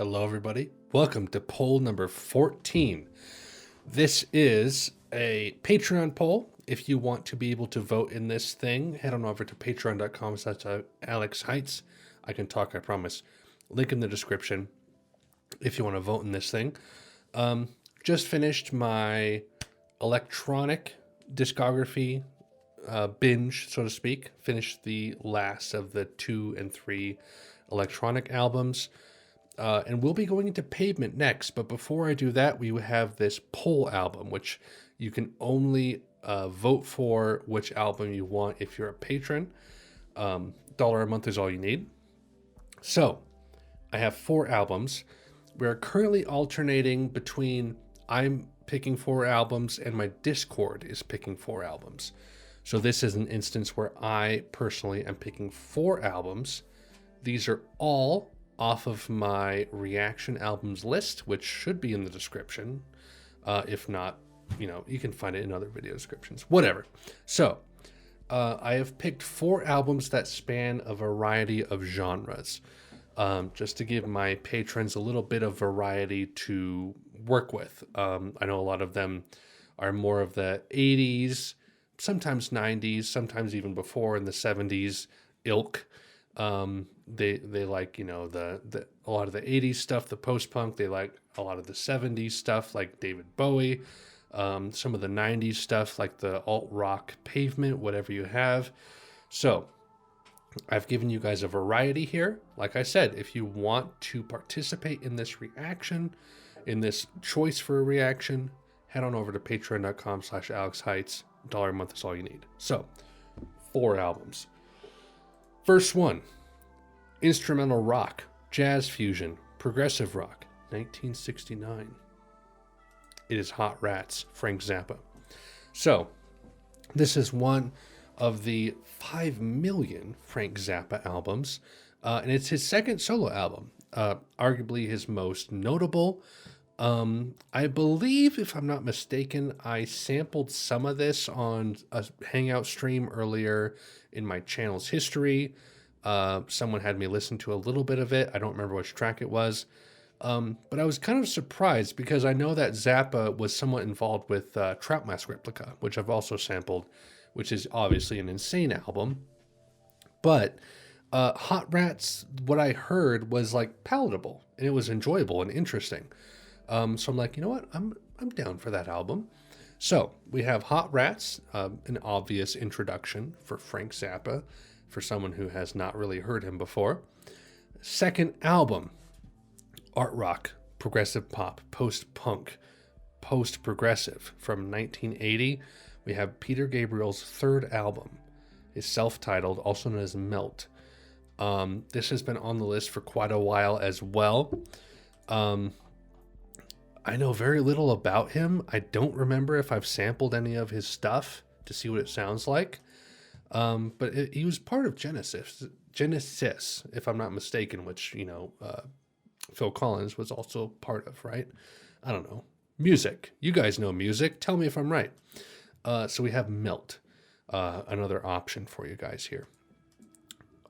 Hello, everybody. Welcome to poll number 14. This is a Patreon poll. If you want to be able to vote in this thing, head on over to patreon.com/Alex Haitz. I can talk, I promise. Link in the description if you want to vote in this thing. Just finished my electronic discography binge, so to speak. Finished the last of the 2 and 3 electronic albums. And we'll be going into Pavement next. But before I do that, we have this poll album, which you can only vote for which album you want if you're a patron. $1 a month is all you need. So I have 4 albums. We're currently alternating between I'm picking 4 albums and my Discord is picking 4 albums. So this is an instance where I personally am picking 4 albums. These are all off of my reaction albums list, which should be in the description. If not, you can find it in other video descriptions, whatever. So I have picked 4 albums that span a variety of genres, just to give my patrons a little bit of variety to work with. I know a lot of them are more of the 80s, sometimes 90s, sometimes even before in the 70s ilk. They like, a lot of the 80s stuff, the post-punk. They like a lot of the 70s stuff like David Bowie, some of the 90s stuff like the alt-rock Pavement, whatever you have. So I've given you guys a variety here. Like I said, if you want to participate in this reaction, in this choice for a reaction, head on over to patreon.com/Alex Haitz. $1 a month is all you need. So 4 albums. First one, instrumental rock, jazz fusion, progressive rock, 1969. It is Hot Rats, Frank Zappa. So, this is one of the 5 million Frank Zappa albums, and it's his second solo album, arguably his most notable. I believe, if I'm not mistaken, I sampled some of this on a Hangout stream earlier in my channel's history. Someone had me listen to a little bit of it. I don't remember which track it was. But I was kind of surprised because I know that Zappa was somewhat involved with Trout Mask Replica, which I've also sampled, which is obviously an insane album. But Hot Rats, what I heard was like palatable, and it was enjoyable and interesting. So I'm like, you know what? I'm down for that album. So we have Hot Rats, an obvious introduction for Frank Zappa, for someone who has not really heard him before. Second album, art rock, progressive pop, post-punk, post-progressive from 1980. We have Peter Gabriel's third album, is self-titled, also known as Melt. This has been on the list for quite a while as well. I know very little about him. I don't remember if I've sampled any of his stuff to see what it sounds like. But he was part of Genesis, if I'm not mistaken, which, Phil Collins was also part of, right? I don't know. Music. You guys know music. Tell me if I'm right. So we have Melt, another option for you guys here.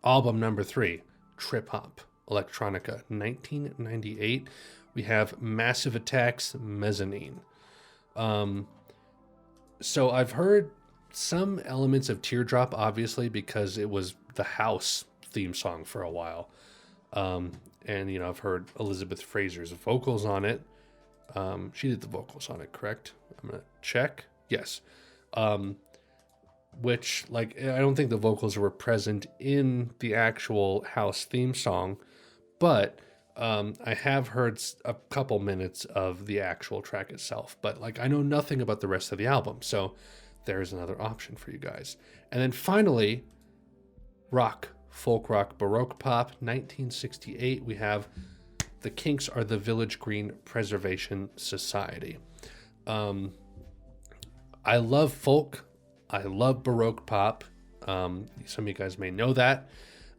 Album number 3, Trip Hop, Electronica, 1998. We have Massive Attack's Mezzanine. So I've heard some elements of Teardrop, obviously, because it was the House theme song for a while. And, I've heard Elizabeth Fraser's vocals on it. She did the vocals on it, correct? I'm going to check. Yes. Which, I don't think the vocals were present in the actual House theme song, but I have heard a couple minutes of the actual track itself. But, I know nothing about the rest of the album, so there's another option for you guys. And then finally, rock, folk rock, baroque pop, 1968. We have The Kinks Are the Village Green Preservation Society. I love folk. I love baroque pop. Some of you guys may know that.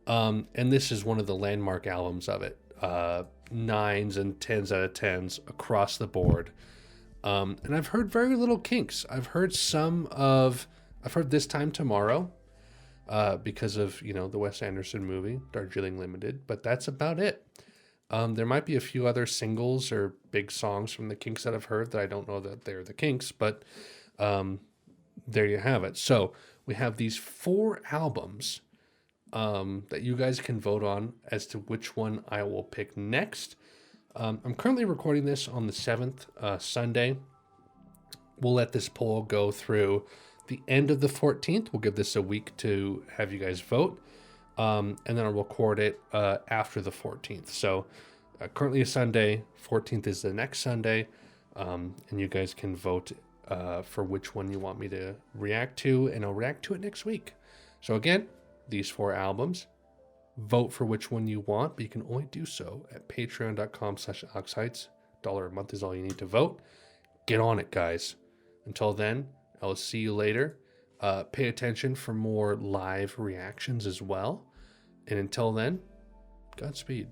And this is one of the landmark albums of it. 9s and 10s out of 10s across the board. And I've heard very little Kinks. I've heard This Time Tomorrow, because of, the Wes Anderson movie, Darjeeling Limited, but that's about it. There might be a few other singles or big songs from the Kinks that I've heard that I don't know that they're the Kinks, but there you have it. So we have these 4 albums that you guys can vote on as to which one I will pick next. I'm currently recording this on the 7th, Sunday. We'll let this poll go through the end of the 14th. We'll give this a week to have you guys vote. And then I'll record it after the 14th. So currently a Sunday, 14th is the next Sunday. And you guys can vote for which one you want me to react to, and I'll react to it next week. So again, these 4 albums, vote for which one you want, but you can only do so at patreon.com/AlexHeitz. $1 a month is all you need to vote. Get on it, guys. Until then, I'll see you later. Pay attention for more live reactions as well. And until then, Godspeed.